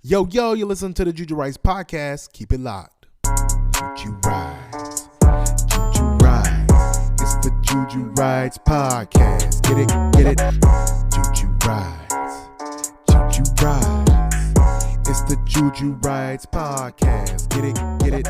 Yo, you listen to the Juju Rights podcast. Keep it locked. Juju Rights. Juju Rights. It's the Juju Rights podcast. Get it? Juju Rights. Juju Rights. It's the Juju Rights podcast. Get it?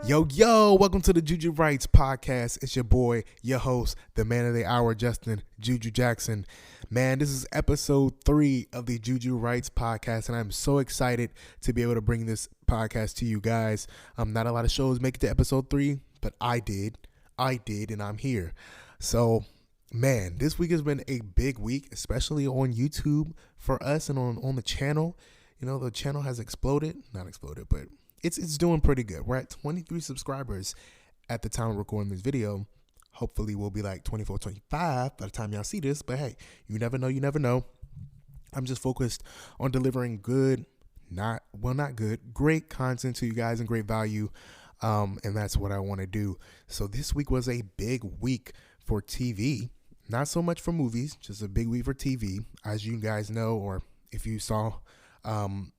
Yo, welcome to the Juju Rights podcast. It's your boy, your host, the man of the hour, Justin Juju Jackson. Man, this is episode 3 of the Juju Rights podcast, and I'm so excited to be able to bring this podcast to you guys. Not a lot of shows make it to episode 3, but I did, and I'm here. So, man, this week has been a big week, especially on YouTube for us and on the channel. You know, the channel has not exploded, but it's doing pretty good. We're at 23 subscribers at the time of recording this video. Hopefully we'll be like 24, 25 by the time y'all see this. But hey, you never know. I'm just focused on delivering great content to you guys and great value. And that's what I want to do. So this week was a big week for TV. Not so much for movies, just a big week for TV. As you guys know, or if you saw some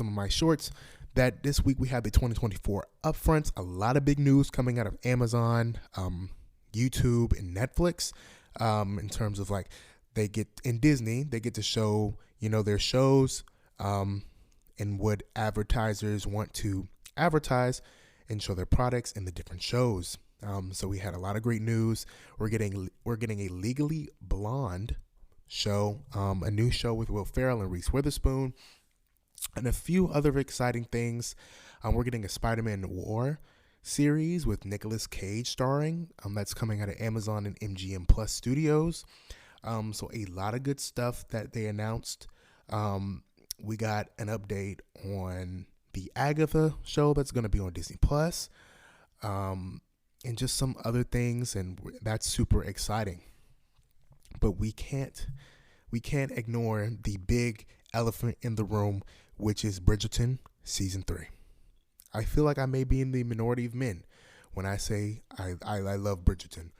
of my shorts, that this week we had the 2024 upfronts. A lot of big news coming out of Amazon, YouTube, and Netflix. In terms of like Disney, they get to show their shows, and what advertisers want to advertise and show their products in the different shows. So we had a lot of great news. We're getting a Legally Blonde show, a new show with Will Ferrell and Reese Witherspoon, and a few other exciting things. We're getting a Spider-Man Noir series with Nicolas Cage starring. That's coming out of Amazon and MGM Plus Studios. So a lot of good stuff that they announced. We got an update on the Agatha show that's going to be on Disney Plus, and just some other things, and that's super exciting. But we can't ignore the big elephant in the room, which is Bridgerton season 3. I feel like I may be in the minority of men when I say I love Bridgerton.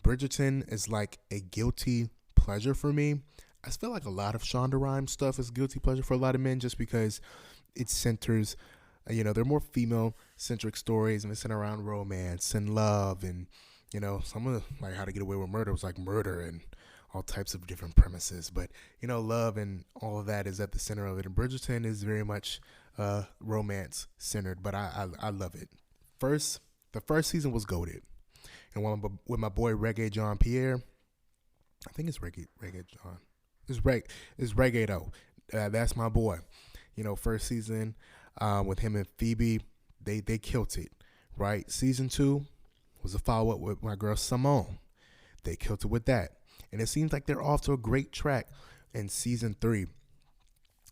Bridgerton is like a guilty pleasure for me. I feel like a lot of Shonda Rhimes stuff is guilty pleasure for a lot of men, just because it centers, they're more female-centric stories, and it's centered around romance and love, and, some of like How to Get Away with Murder was like murder and all types of different premises, but love and all of that is at the center of it. And Bridgerton is very much romance centered, but I love it. The first season was goated, and with my boy Reggae John Pierre, I think it's Reggae John. It's Reggae though. That's my boy. First season with him and Phoebe, they killed it. Right. Season 2 was a follow up with my girl Simone. They killed it with that. And it seems like they're off to a great track in season 3.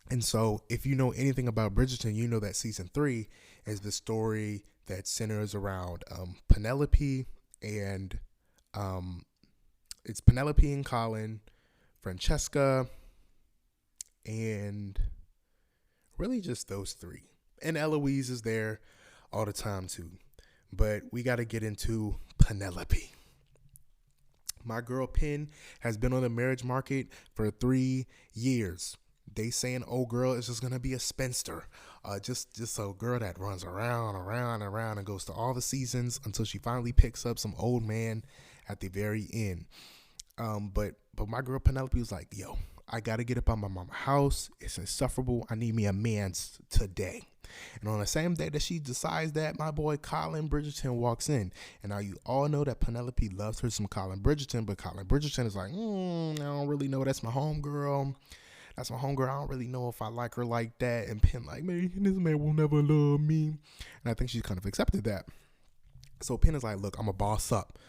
And so if you know anything about Bridgerton, you know that season 3 is the story that centers around Penelope and it's Penelope and Colin, Francesca, and really just those 3. And Eloise is there all the time too. But we got to get into Penelope. My girl Penn has been on the marriage market for 3 years. They saying, "Oh, girl is just gonna be a spinster, just a girl that runs around and goes to all the seasons until she finally picks up some old man at the very end." But my girl Penelope was like, "Yo, I gotta get up out my mama's house. It's insufferable. I need me a man today." And on the same day that she decides that, my boy Colin Bridgerton walks in. And now you all know that Penelope loves her some Colin Bridgerton, but Colin Bridgerton is like, I don't really know. That's my homegirl. I don't really know if I like her like that. And Penn like, man, this man will never love me. And I think she's kind of accepted that. So Penn is like, look, I'm a boss up.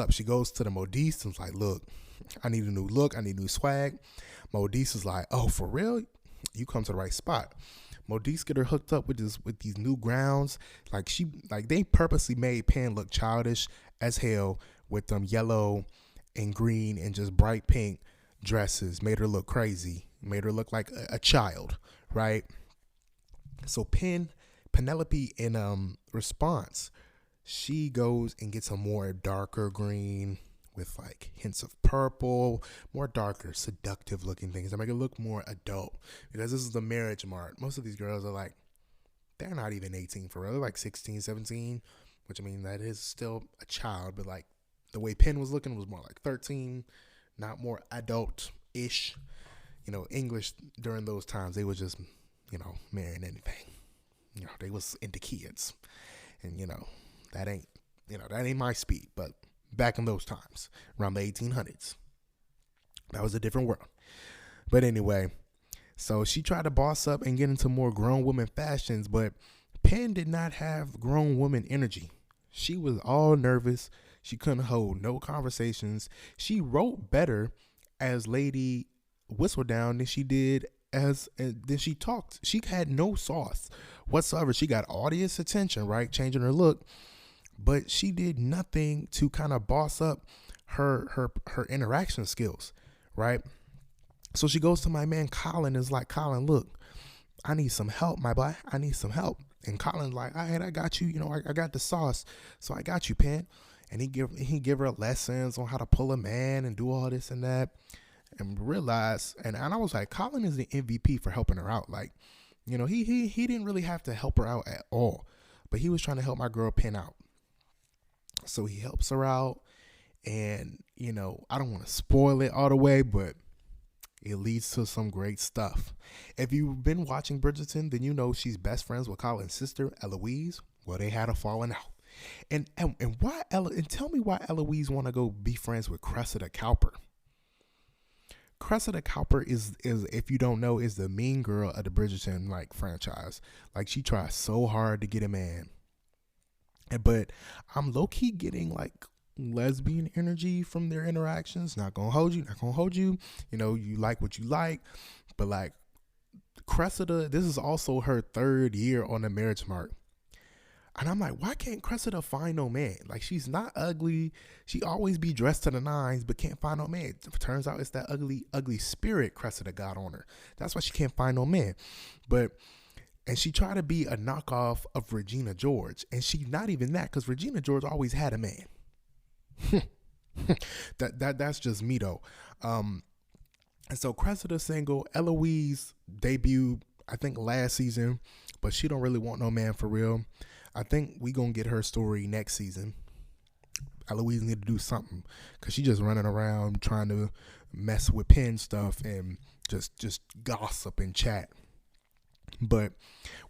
She goes to the Modiste and is like, look, I need a new look. I need new swag. Modiste is like, oh, for real? You come to the right spot. Modiste get her hooked up with these new gowns. Like they purposely made Penn look childish as hell with them yellow and green and just bright pink dresses. Made her look crazy. Made her look like a child, right? So Penelope in response, she goes and gets a more darker green with like hints of purple, more darker, seductive looking things that make it look more adult. Because this is the marriage mark. Most of these girls are like, they're not even 18 for real. They're like 16, 17, which I mean, that is still a child, but like the way Penn was looking was more like 13, not more adult ish. You know, English during those times, they was just, marrying anything. They was into kids. And, that ain't, that ain't my speed. But back in those times, around the 1800s, that was a different world. But anyway, so she tried to boss up and get into more grown woman fashions, but Penn did not have grown woman energy. She was all nervous. She couldn't hold no conversations. She wrote better as Lady Whistledown than she did than she talked. She had no sauce whatsoever. She got audience attention, right? Changing her look, but she did nothing to kind of boss up her interaction skills, right? So she goes to my man Colin and is like, Colin, look, I need some help, my boy. I need some help. And Colin's like, all right, I got you. I got the sauce, so I got you, Penn. And he give her lessons on how to pull a man and do all this and that. And realize, and I was like, Colin is the MVP for helping her out. Like, he didn't really have to help her out at all, but he was trying to help my girl Penn out. So he helps her out, and I don't want to spoil it all the way, but it leads to some great stuff. If you've been watching Bridgerton, then you know she's best friends with Colin's sister Eloise. Well, they had a falling out, and why and tell me why Eloise want to go be friends with Cressida Cowper. Cressida Cowper is if you don't know, is the mean girl of the Bridgerton like franchise. Like, she tries so hard to get a man, but I'm low key getting like lesbian energy from their interactions. Not gonna hold you. You like what you like, but like Cressida, this is also her 3rd year on the marriage mark. And I'm like, why can't Cressida find no man? Like, she's not ugly. She always be dressed to the nines, but can't find no man. It turns out it's that ugly spirit Cressida got on her. That's why she can't find no man. And she tried to be a knockoff of Regina George. And she's not even that, because Regina George always had a man. That's just me though. And so Cressida single. Eloise debuted, I think, last season, but she don't really want no man for real. I think we gonna get her story next season. Eloise need to do something, because she just running around trying to mess with Penn stuff and just gossip and chat. But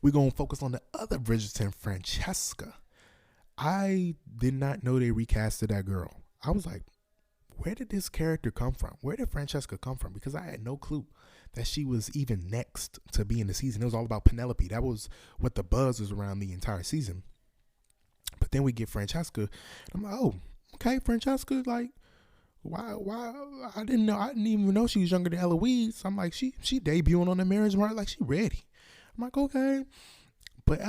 we're gonna focus on the other Bridgerton, Francesca. I did not know they recasted that girl. I was like, where did this character come from? Where did Francesca come from? Because I had no clue that she was even next to be in the season. It was all about Penelope. That was what the buzz was around the entire season. But then we get Francesca. I'm like, oh, okay, Francesca, like, why I didn't even know she was younger than Eloise. I'm like, she debuting on the marriage mark, like, she ready. I'm like, okay. But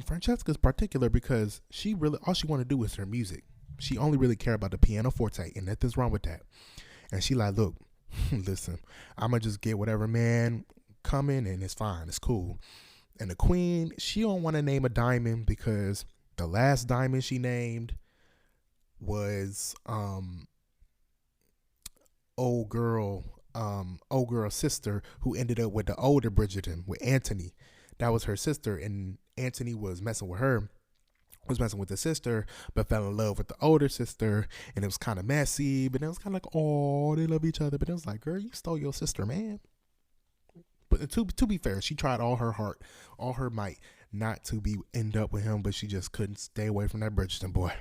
Francesca's particular because she really, all she want to do is her music. She only really care about the pianoforte, and nothing's wrong with that. And she like, look, listen, I'm going to just get whatever man coming, and it's fine. It's cool. And the queen, she don't want to name a diamond, because the last diamond she named was old girl sister, who ended up with the older Bridgerton, with Anthony. That was her sister, and Anthony was messing with the sister, but fell in love with the older sister, and it was kind of messy, but it was kind of like, oh, they love each other, but it was like, girl, you stole your sister, man. But to be fair, she tried all her heart, all her might, not to end up with him, but she just couldn't stay away from that Bridgerton boy.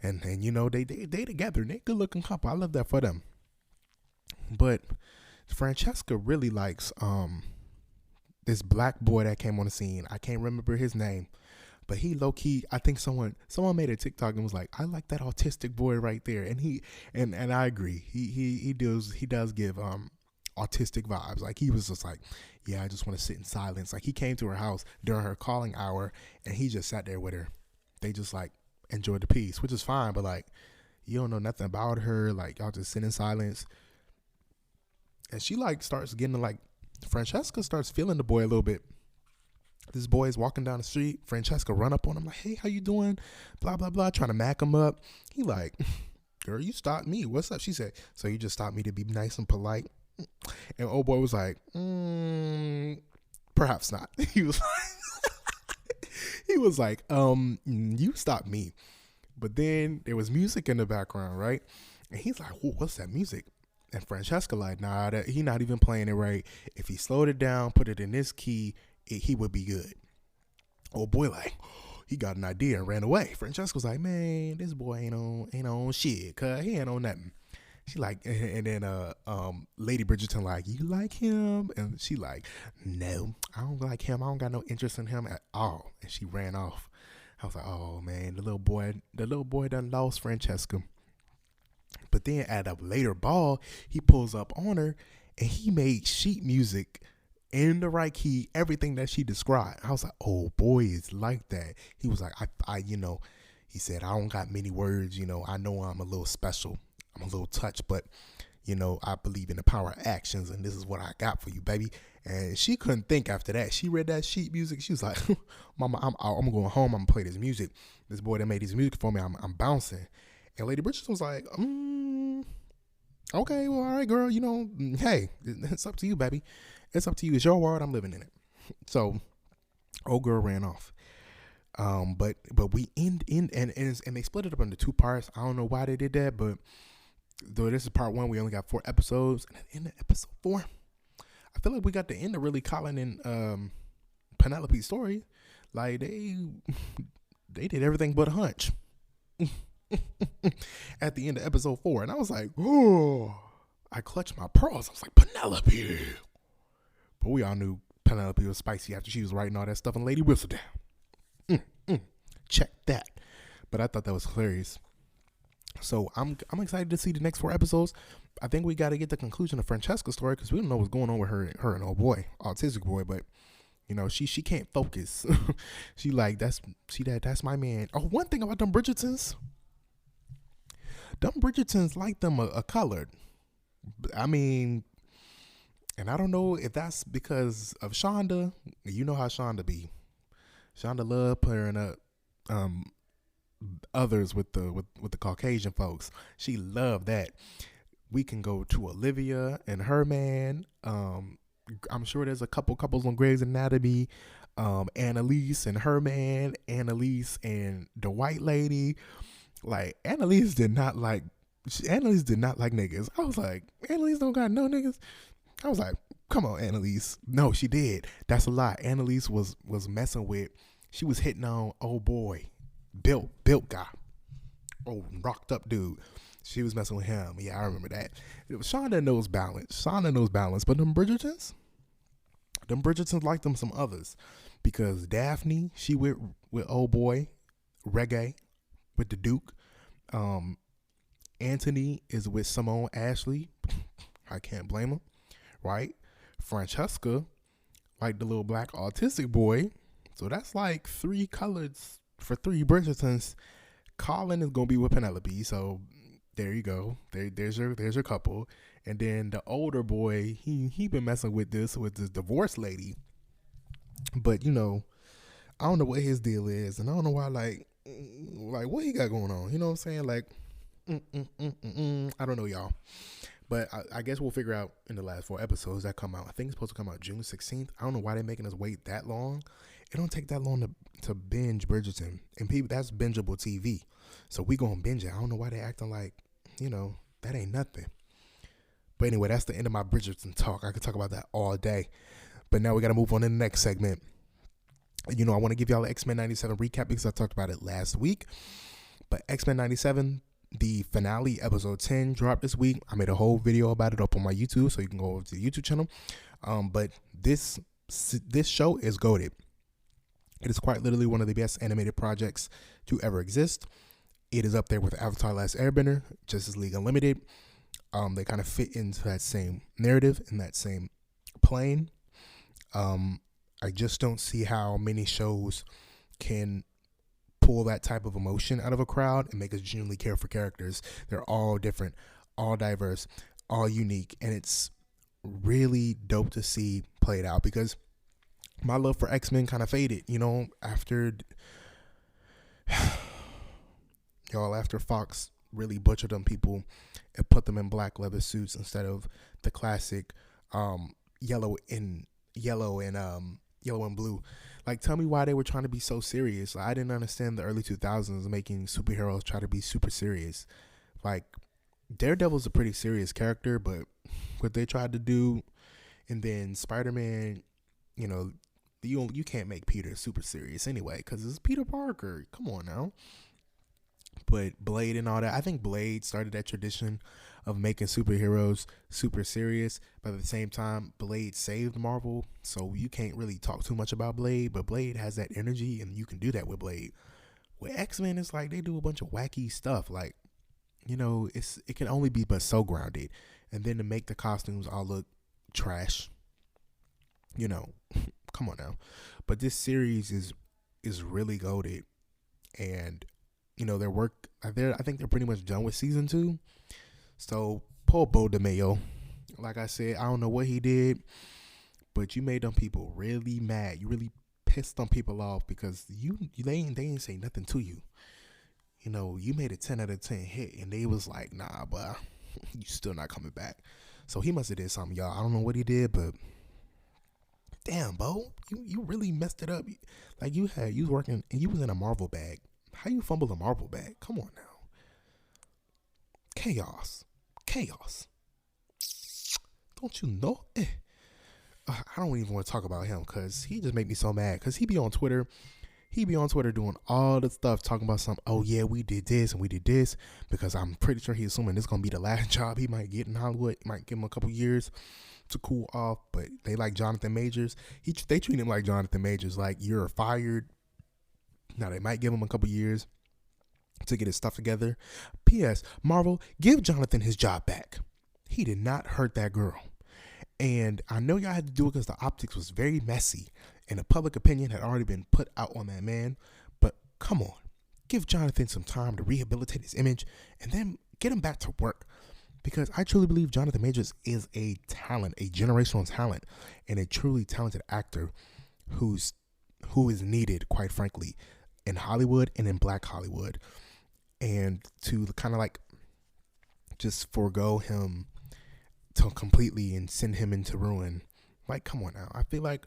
And they together, they good looking couple. I love that for them. But Francesca really likes this black boy that came on the scene. I can't remember his name, but he low key, I think someone made a TikTok and was like, I like that autistic boy right there. And and I agree. He does give autistic vibes. Like, he was just like, yeah, I just want to sit in silence. Like, he came to her house during her calling hour, and he just sat there with her. They just like enjoyed the peace, which is fine, but like, you don't know nothing about her. Like, y'all just sit in silence. And she like starts getting like, Francesca starts feeling the boy a little bit. This boy is walking down the street. Francesca run up on him like, hey, how you doing? Blah, blah, blah. Trying to mac him up. He like, girl, you stopped me. What's up? She said, so you just stopped me to be nice and polite. And old boy was like, perhaps not. He was like, you stopped me. But then there was music in the background, right? And he's like, what's that music? And Francesca like, nah, he not even playing it right. If he slowed it down, put it in this key, he would be good. Old boy like, he got an idea and ran away. Francesca was like, man, this boy ain't on shit, cause he ain't on nothing. She like, and then Lady Bridgerton like, you like him? And she like, no, I don't like him. I don't got no interest in him at all. And she ran off. I was like, oh man, the little boy done lost Francesca. But then at a later ball, he pulls up on her and he made sheet music in the right key, everything that she described. I was like, oh boy, it's like that. He was like, he said, I don't got many words, I know I'm a little special. I'm a little touched, but I believe in the power of actions, and this is what I got for you, baby. And she couldn't think after that. She read that sheet music. She was like, Mama, I'm going home. I'm going to play this music. This boy that made this music for me, I'm bouncing. And Lady Bridgerton was like, okay, well, all right, girl. Hey, it's up to you, baby. It's up to you. It's your world. I'm living in it. So, old girl ran off. But we end and they split it up into two parts. I don't know why they did that, but though this is part 1, we only got 4 episodes. And at the end of episode 4, I feel like we got the end of really Colin and Penelope's story. Like they did everything but a hunch at the end of episode 4. And I was like, oh, I clutched my pearls. I was like, Penelope. But we all knew Penelope was spicy after she was writing all that stuff in Lady Whistledown. Check that. But I thought that was hilarious. So I'm excited to see the next 4 episodes. I think we got to get the conclusion of Francesca's story because we don't know what's going on with her and old boy, autistic boy. But she can't focus. She like that's my man. Oh, one thing about them Bridgertons like them a colored. I mean, and I don't know if that's because of Shonda. You know how Shonda be. Shonda love pairing up others with the Caucasian folks. She loved that. We can go to Olivia and her man. I'm sure there's a couple couples on Grey's Anatomy. Annalise and her man. Annalise and the white lady. Like Annalise did not like niggas. I was like, Annalise don't got no niggas. I was like, come on, Annalise. No, she did. That's a lie. Annalise was messing with. She was hitting on old boy, built guy, rocked up dude. She was messing with him. Yeah, I remember that. Shonda knows balance. But them Bridgertons like them some others, because Daphne, she with old boy, reggae, with the Duke. Anthony is with Simone Ashley. I can't blame him, right? Francesca, like the little black autistic boy. So that's like 3 colors for 3 Bridgertons. Colin is gonna be with Penelope. So there you go. There's your couple. And then the older boy, he been messing with this divorced lady. But I don't know what his deal is, and I don't know why. Like what he got going on. You know what I'm saying? Like, I don't know, y'all. But I guess we'll figure out in the last 4 episodes that come out. I think it's supposed to come out June 16th. I don't know why they're making us wait that long. It don't take that long to binge Bridgerton. And people, that's bingeable TV. So we gonna binge it. I don't know why they acting like, that ain't nothing. But anyway, that's the end of my Bridgerton talk. I could talk about that all day. But now we got to move on to the next segment. I want to give y'all an X-Men 97 recap because I talked about it last week. But X-Men 97, the finale, episode 10, dropped this week. I made a whole video about it up on my YouTube, so you can go over to the YouTube channel. But this show is goated. It is quite literally one of the best animated projects to ever exist. It is up there with Avatar: Last Airbender, Justice League Unlimited. They kind of fit into that same narrative in that same plane. I just don't see how many shows can pull that type of emotion out of a crowd and make us genuinely care for characters. They're all different, all diverse, all unique, and it's really dope to see played out because my love for X-Men kind of faded, after Fox really butchered them people and put them in black leather suits instead of the classic yellow and yellow and blue. Like, tell me why they were trying to be so serious. Like, I didn't understand the early 2000s making superheroes try to be super serious. Like, Daredevil's a pretty serious character, but what they tried to do, and then Spider-Man, you know, you can't make Peter super serious anyway because it's Peter Parker. Come on now. But Blade and all that, I think Blade started that tradition of making superheroes super serious. But at the same time, Blade saved Marvel, so you can't really talk too much about Blade. But Blade has that energy, and you can do that with Blade. With X-Men, it's like they do a bunch of wacky stuff. Like, you know, it can only be but so grounded. And then to make the costumes all look trash, you know, come on now. But this series is really goated, and you know, I think they're pretty much done with season 2. So poor Bo DeMayo, like I said, I don't know what he did, but you made them people really mad. You really pissed them people off because they ain't say nothing to you. You know, you made a 10 out of 10 hit, and they was like, nah, but you still not coming back. So he must have did something, y'all. I don't know what he did, but damn, Bo, you really messed it up. Like, you was working and you was in a Marvel bag. How you fumble a Marvel bag? Come on now. Chaos. Don't you know? I don't even want to talk about him because he just made me so mad. Because he be on Twitter doing all the stuff, talking about some, oh yeah, we did this and we did this, because I'm pretty sure he's assuming this is going to be the last job he might get in Hollywood. It might give him a couple years to cool off, but they like Jonathan Majors. They treat him like Jonathan Majors, like you're fired. Now they might give him a couple years to get his stuff together. P.S. Marvel, give Jonathan his job back. He did not hurt that girl. And I know y'all had to do it because the optics was very messy and the public opinion had already been put out on that man. But come on, give Jonathan some time to rehabilitate his image and then get him back to work. Because I truly believe Jonathan Majors is a talent, a generational talent, and a truly talented actor who is needed, quite frankly, in Hollywood and in Black Hollywood. And to kind of like just forego him to completely and send him into ruin. Like, come on now. I feel like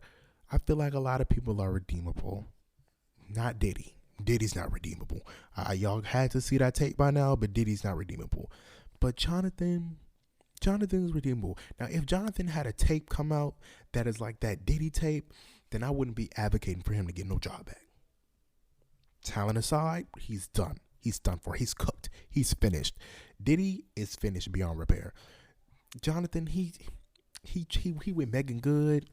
a lot of people are redeemable. Not Diddy. Diddy's not redeemable. Y'all had to see that tape by now, but Diddy's not redeemable. But Jonathan is redeemable. Now, if Jonathan had a tape come out that is like that Diddy tape, then I wouldn't be advocating for him to get no job back. Talent aside, he's done. He's done for. He's cooked. He's finished. Diddy is finished beyond repair. Jonathan, he with Megan Good.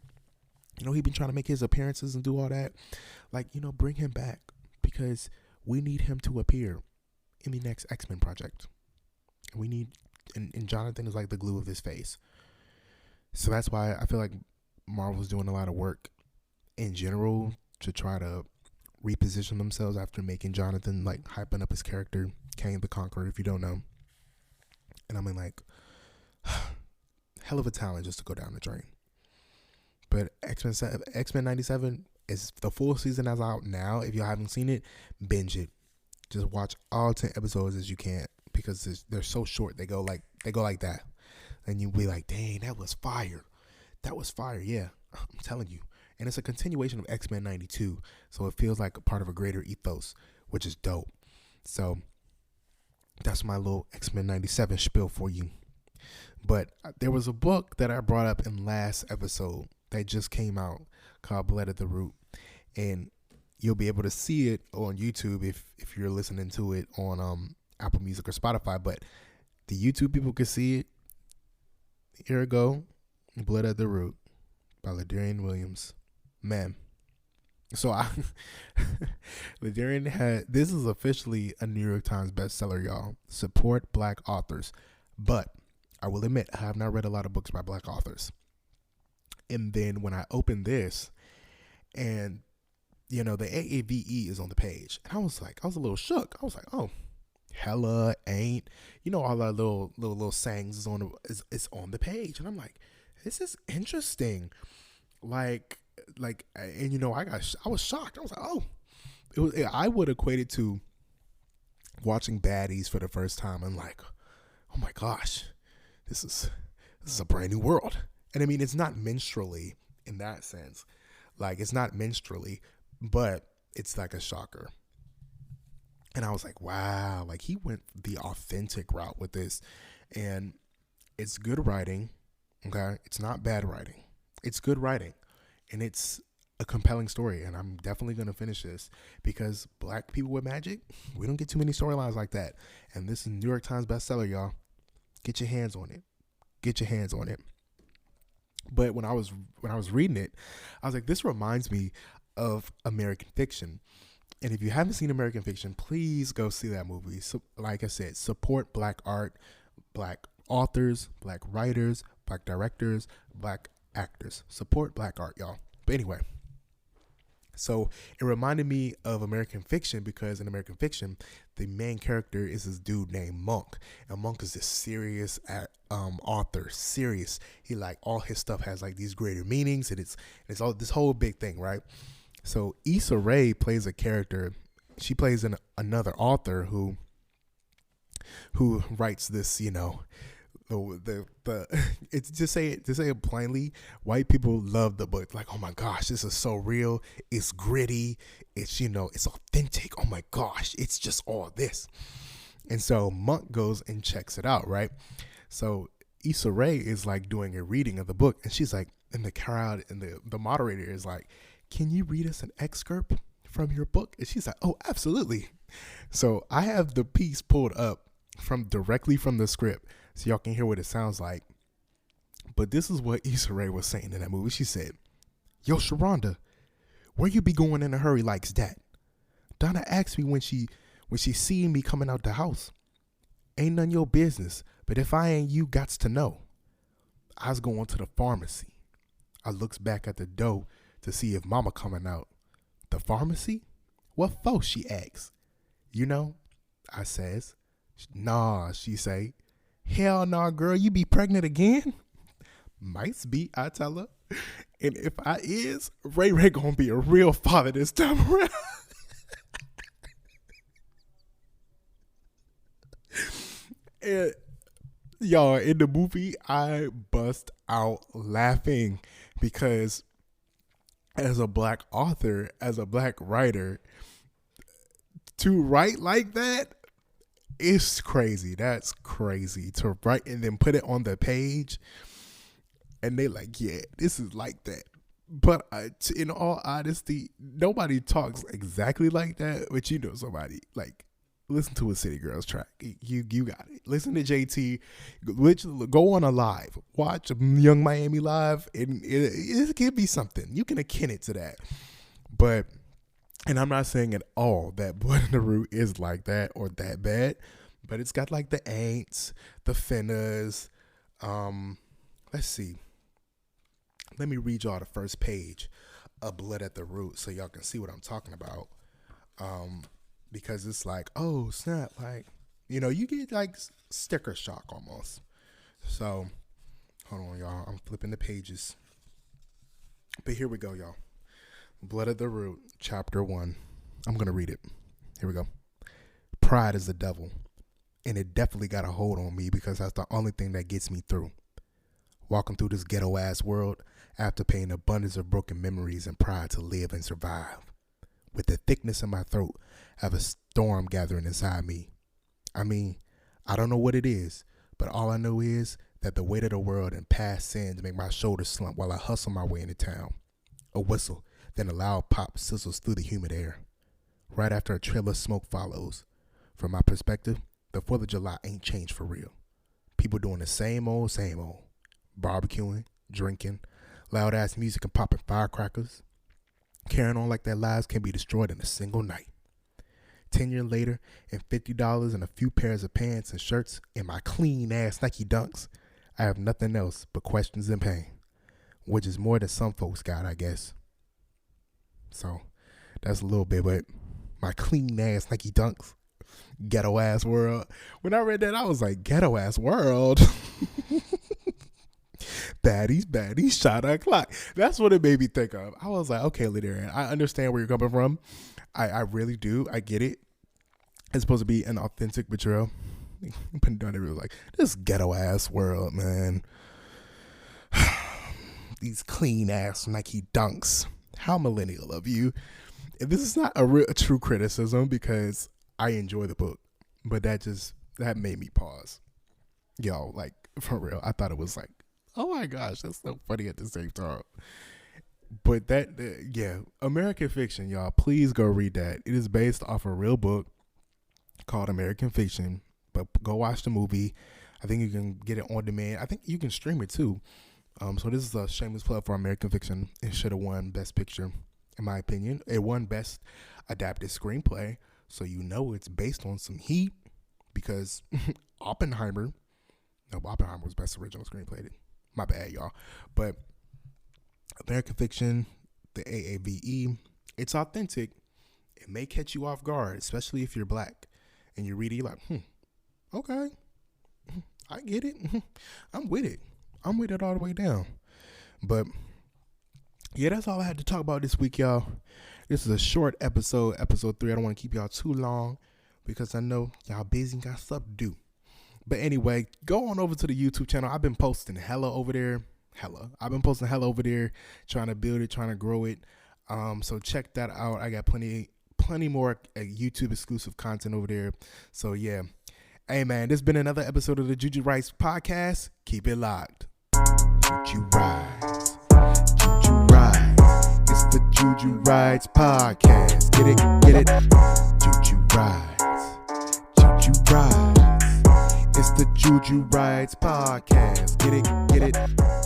You know, he been trying to make his appearances and do all that. Like, you know, bring him back because we need him to appear in the next X-Men project. We need, and Jonathan is like the glue of this face. So that's why I feel like Marvel's doing a lot of work in general to try to reposition themselves after making Jonathan, like, hyping up his character, Kang the Conqueror, if you don't know. And I mean, like, hell of a talent just to go down the drain. But X-Men 97 is the full season that's out now. If you haven't seen it, binge it. Just watch all 10 episodes as you can because they're so short. They go like that, and you'll be like, "Dang, that was fire! That was fire!" Yeah, I'm telling you. And it's a continuation of X-Men 92, so it feels like a part of a greater ethos, which is dope. So that's my little X-Men 97 spiel for you. But there was a book that I brought up in last episode that just came out called Blood at the Root, and you'll be able to see it on YouTube if you're listening to it on Apple Music or Spotify. But the YouTube people can see it. Here we go. Blood at the Root by Ladarian Williams. Man. So Ladarian this is officially a New York Times bestseller, y'all. Support Black authors. But I will admit, I have not read a lot of books by Black authors. And then when I opened this, and you know, the AAVE is on the page, and I was a little shook. I was like, oh, hella ain't, you know, all that little sayings is on the page, and I'm like, this is interesting. Like, and you know, I was shocked. I was like, oh, I would equate it to watching Baddies for the first time and like, oh my gosh, this is a brand new world. And I mean, it's not minstrelly in that sense. Like, it's not minstrelly, but it's like a shocker. And I was like, wow, like he went the authentic route with this. And it's good writing. Okay. It's not bad writing. It's good writing. And it's a compelling story. And I'm definitely going to finish this because black people with magic, we don't get too many storylines like that. And this is New York Times bestseller, y'all. Get your hands on it. Get your hands on it. But when I was reading it, I was like, this reminds me of American Fiction. And if you haven't seen American Fiction, please go see that movie. So, like I said, support black art, black authors, black writers, black directors, black actors. Support black art, y'all. But anyway, so it reminded me of American Fiction because in American Fiction, the main character is this dude named Monk. And Monk is this serious author, serious. He like all his stuff has like these greater meanings, and it's all this whole big thing, right? So Issa Rae plays a character. She plays another author who writes this, you know, the it's to say it plainly, white people love the book. Like, oh my gosh, this is so real. It's gritty. It's, you know, it's authentic. Oh my gosh, it's just all this. And so Monk goes and checks it out, right? So Issa Rae is like doing a reading of the book, and she's like in the crowd, and the moderator is like, can you read us an excerpt from your book? And she's like, oh, absolutely. So I have the piece pulled up directly from the script so y'all can hear what it sounds like. But this is what Issa Rae was saying in that movie. She said, yo, Sharonda, where you be going in a hurry like's that? Donna asked me when she seen me coming out the house. Ain't none your business, but if I ain't you gots to know. I was going to the pharmacy. I looks back at the door to see if mama coming out. The pharmacy? What for? She asks. You know, I says. Nah, she say. Hell nah, girl, you be pregnant again? Might be, I tell her. And if I is, Ray gonna be a real father this time around. And y'all, in the movie, I bust out laughing because as a black author, as a black writer, to write like that, it's crazy. That's crazy to write and then put it on the page. And they like, yeah, this is like that. But in all honesty, nobody talks exactly like that. But you know somebody. Like, listen to a City Girls track. You got it. Listen to JT. Go on a live. Watch Young Miami live. And it could be something. You can akin it to that. But, and I'm not saying at all that Blood in the Root is like that or that bad. But it's got like the ain'ts, the finnas. Let's see. Let me read y'all the first page of Blood at the Root so y'all can see what I'm talking about. Because it's like, oh, snap. Like, you know, you get like sticker shock almost. So, hold on, y'all. I'm flipping the pages. But here we go, y'all. Blood at the Root, chapter 1. I'm going to read it. Here we go. Pride is the devil. And it definitely got a hold on me because that's the only thing that gets me through. Walking through this ghetto-ass world after paying abundance of broken memories and pride to live and survive. With the thickness in my throat, I have a storm gathering inside me. I mean, I don't know what it is, but all I know is that the weight of the world and past sins make my shoulders slump while I hustle my way into town. A whistle, then a loud pop sizzles through the humid air. Right after a trail of smoke follows. From my perspective, the 4th of July ain't changed for real. People doing the same old. Barbecuing, drinking, loud ass music and popping firecrackers. Carrying on like their lives can be destroyed in a single night. 10 years later, and $50 and a few pairs of pants and shirts and my clean ass Nike Dunks, I have nothing else but questions and pain. Which is more than some folks got, I guess. So, that's a little bit, but my clean ass Nike Dunks. Ghetto ass world. When I read that, I was like, ghetto ass world. Baddies, shot o'clock. That's what it made me think of. I was like, okay, Lydia, I understand where you're coming from. I really do. I get it. It's supposed to be an authentic portrayal. But down there, like, this ghetto ass world, man. These clean ass Nike dunks. How millennial of you. And this is not a true criticism because I enjoy the book, but that made me pause. Yo, like, for real, I thought it was like, oh my gosh, that's so funny at the same time. But American Fiction, y'all, please go read that. It is based off a real book called American Fiction, but go watch the movie. I think you can get it on demand. I think you can stream it too. So this is a shameless plug for American Fiction. It should have won Best Picture, in my opinion. It won Best Adapted Screenplay, so you know it's based on some heat because Oppenheimer was Best Original Screenplay. My bad, y'all. But American Fiction, the AAVE, it's authentic. It may catch you off guard, especially if you're black and you read it, you're like, okay, I get it. I'm with it. I'm with it all the way down. But yeah, that's all I had to talk about this week, y'all. This is a short episode 3. I don't want to keep y'all too long because I know y'all busy and got stuff to do. But anyway, go on over to the YouTube channel. I've been posting hella over there. I've been posting hella over there, trying to build it, trying to grow it. So check that out. I got plenty more YouTube exclusive content over there. So yeah. Hey man, this has been another episode of the Juju Rights podcast. Keep it locked. Juju Rights. Juju Rights. It's the Juju Rights podcast. Get it? Juju Rights. Juju Rights. It's the Juju Rights podcast. Get it?